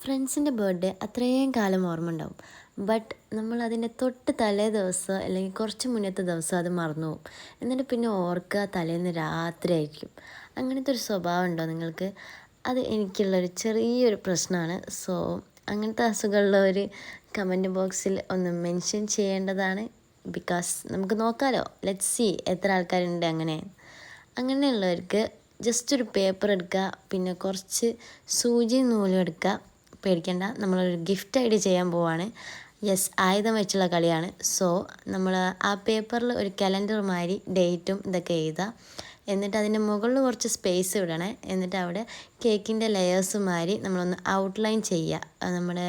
ഫ്രണ്ട്സിൻ്റെ ബർത്ത്ഡേ അത്രയും കാലം ഓർമ്മ ഉണ്ടാവും. ബട്ട് നമ്മൾ അതിൻ്റെ തൊട്ട് തലേ ദിവസം അല്ലെങ്കിൽ കുറച്ച് മുന്നത്തെ ദിവസം അത് മറന്നു പോകും. എന്നിട്ട് പിന്നെ ഓർക്കുക തലേന്ന് രാത്രി ആയിരിക്കും. അങ്ങനത്തെ ഒരു സ്വഭാവം ഉണ്ടോ നിങ്ങൾക്ക്? അത് എനിക്കുള്ളൊരു ചെറിയൊരു പ്രശ്നമാണ്. സോ അങ്ങനത്തെ അസുഖമുള്ളവർ കമൻറ്റ് ബോക്സിൽ ഒന്ന് മെൻഷൻ ചെയ്യേണ്ടതാണ്. ബിക്കോസ് നമുക്ക് നോക്കാമല്ലോ, ലെറ്റ്സ് സി എത്ര ആൾക്കാരുണ്ട് അങ്ങനെയുള്ളവർക്ക് ജസ്റ്റ് ഒരു പേപ്പർ എടുക്കുക, പിന്നെ കുറച്ച് സൂചി നൂലും എടുക്കുക. പേടിക്കേണ്ട, നമ്മളൊരു ഗിഫ്റ്റായിട്ട് ചെയ്യാൻ പോവാണ്. യെസ്, ആയുധം വെച്ചുള്ള കളിയാണ്. സോ നമ്മൾ ആ പേപ്പറിൽ ഒരു കലണ്ടർ മാതിരി ഡേറ്റും ഇതൊക്കെ എഴുതുക. എന്നിട്ട് അതിൻ്റെ മുകളിൽ കുറച്ച് സ്പേസ് വിടണേ. എന്നിട്ട് അവിടെ കേക്കിൻ്റെ ലെയേഴ്സ് മാതിരി നമ്മളൊന്ന് ഔട്ട്ലൈൻ ചെയ്യുക. നമ്മുടെ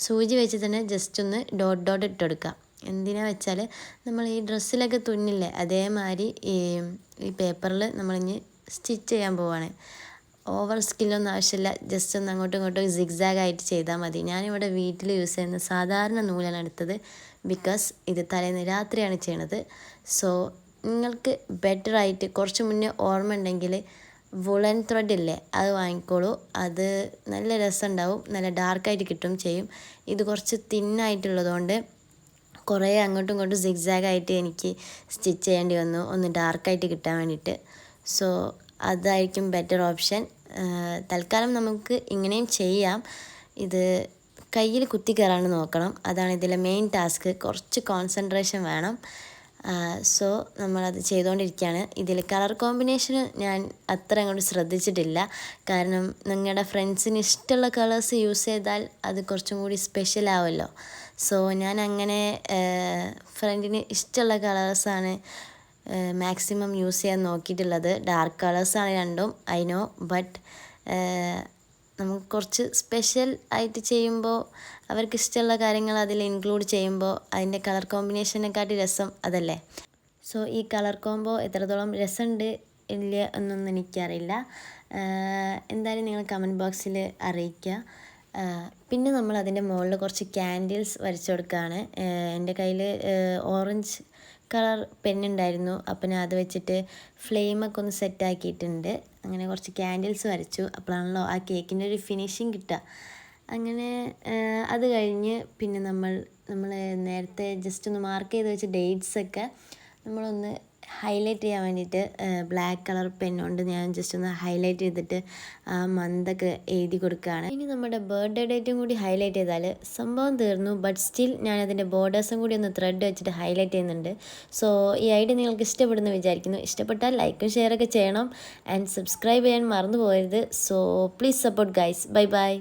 സൂചി വെച്ച് തന്നെ ജസ്റ്റ് ഒന്ന് ഡോട്ട് ഡോട്ട് ഇട്ടെടുക്കുക. എന്തിനാ വെച്ചാൽ നമ്മൾ ഈ ഡ്രസ്സിലൊക്കെ തുന്നില്ലേ, അതേമാതിരി ഈ പേപ്പറിൽ നമ്മളിഞ്ഞ് സ്റ്റിച്ച് ചെയ്യാൻ പോവാണ്. ഓവർ സ്കില്ലൊന്നും ആവശ്യമില്ല, ജസ്റ്റ് ഒന്ന് അങ്ങോട്ടും ഇങ്ങോട്ടും സിഗ്സാഗായിട്ട് ചെയ്താൽ മതി. ഞാനിവിടെ വീട്ടിൽ യൂസ് ചെയ്യുന്ന സാധാരണ നൂലാണ് എടുത്തത്. ബിക്കോസ് ഇത് തലേന്ന് രാത്രിയാണ് ചെയ്യണത്. സോ നിങ്ങൾക്ക് ബെറ്ററായിട്ട് കുറച്ച് മുന്നേ ഓർമ്മ ഉണ്ടെങ്കിൽ വുളൻ ത്രെഡ് ഇല്ലേ, അത് വാങ്ങിക്കോളൂ. അത് നല്ല രസമുണ്ടാവും, നല്ല ഡാർക്കായിട്ട് കിട്ടും ചെയ്യും. ഇത് കുറച്ച് തിന്നായിട്ടുള്ളതുകൊണ്ട് കുറേ അങ്ങോട്ടും ഇങ്ങോട്ടും സിഗ്സാഗായിട്ട് എനിക്ക് സ്റ്റിച്ച് ചെയ്യേണ്ടി വന്നു, ഒന്ന് ഡാർക്കായിട്ട് കിട്ടാൻ വേണ്ടിയിട്ട്. സോ അതായിരിക്കും ബെറ്റർ ഓപ്ഷൻ. തൽക്കാലം നമുക്ക് ഇങ്ങനെയും ചെയ്യാം. ഇത് കയ്യിൽ കുത്തി കയറാണ്ട് നോക്കണം, അതാണ് ഇതിലെ മെയിൻ ടാസ്ക്. കുറച്ച് കോൺസെൻട്രേഷൻ വേണം. സോ നമ്മളത് ചെയ്തുകൊണ്ടിരിക്കുകയാണ്. ഇതിൽ കളർ കോമ്പിനേഷന് ഞാൻ അത്ര അങ്ങോട്ട് ശ്രദ്ധിച്ചിട്ടില്ല. കാരണം നിങ്ങളുടെ ഫ്രണ്ട്സിന് ഇഷ്ടമുള്ള കളേഴ്സ് യൂസ് ചെയ്താൽ അത് കുറച്ചും കൂടി സ്പെഷ്യൽ ആവുമല്ലോ. സോ ഞാൻ അങ്ങനെ ഫ്രണ്ടിന് ഇഷ്ടമുള്ള കളേഴ്സാണ് മാക്സിമം യൂസ് ചെയ്യാൻ നോക്കിയിട്ടുള്ളത്. ഡാർക്ക് കളേഴ്സാണ് രണ്ടും, ഐ നോ. ബട്ട് നമുക്ക് കുറച്ച് സ്പെഷ്യൽ ആയിട്ട് ചെയ്യുമ്പോൾ അവർക്ക് ഇഷ്ടമുള്ള കാര്യങ്ങൾ അതിൽ ഇൻക്ലൂഡ് ചെയ്യുമ്പോൾ അതിൻ്റെ കളർ കോമ്പിനേഷനെക്കാട്ടി രസം അതല്ലേ. സോ ഈ കളർ കോംബോ എത്രത്തോളം രസമുണ്ട് ഇല്ല എന്നൊന്നും എനിക്കറിയില്ല. എന്തായാലും നിങ്ങൾ കമൻറ്റ് ബോക്സിൽ അറിയിക്കുക. പിന്നെ നമ്മൾ അതിൻ്റെ മുകളിൽ കുറച്ച് ക്യാൻഡിൽസ് വരച്ചു കൊടുക്കുകയാണ്. എൻ്റെ കയ്യിൽ ഓറഞ്ച് കളർ പെന്നുണ്ടായിരുന്നു, അപ്പം ഞാൻ അത് വെച്ചിട്ട് ഫ്ലെയിമൊക്കെ ഒന്ന് സെറ്റാക്കിയിട്ടുണ്ട്. അങ്ങനെ കുറച്ച് ക്യാൻഡിൽസ് വരച്ചു. അപ്പോഴാണല്ലോ ആ കേക്കിൻ്റെ ഒരു ഫിനിഷിങ് കിട്ടുക. അങ്ങനെ അത് കഴിഞ്ഞ് പിന്നെ നമ്മൾ നേരത്തെ ജസ്റ്റ് ഒന്ന് മാർക്ക് ചെയ്ത് വെച്ച ഡേറ്റ്സൊക്കെ നമ്മളൊന്ന് ഹൈലൈറ്റ് ചെയ്യാൻ വേണ്ടിയിട്ട് ബ്ലാക്ക് കളർ പെന്നുകൊണ്ട് ഞാൻ ജസ്റ്റ് ഒന്ന് ഹൈലൈറ്റ് ചെയ്തിട്ട് ആ മന്തൊക്കെ എഴുതി കൊടുക്കുകയാണ്. ഇനി നമ്മുടെ ബർത്ത്ഡേ ഡേറ്റും കൂടി ഹൈലൈറ്റ് ചെയ്താൽ സംഭവം തീർന്നു. ബട്ട് സ്റ്റിൽ ഞാനതിൻ്റെ ബോർഡേഴ്സും കൂടി ഒന്ന് ത്രെഡ് വെച്ചിട്ട് ഹൈലൈറ്റ് ചെയ്യുന്നുണ്ട്. സോ ഈ ഐഡിയ നിങ്ങൾക്ക് ഇഷ്ടപ്പെടുന്നു വിചാരിക്കുന്നു. ഇഷ്ടപ്പെട്ടാൽ ലൈക്കും ഷെയറൊക്കെ ചെയ്യണം. ആൻഡ് സബ്സ്ക്രൈബ് ചെയ്യാൻ മറന്നു പോകരുത്. So please support guys. Bye bye.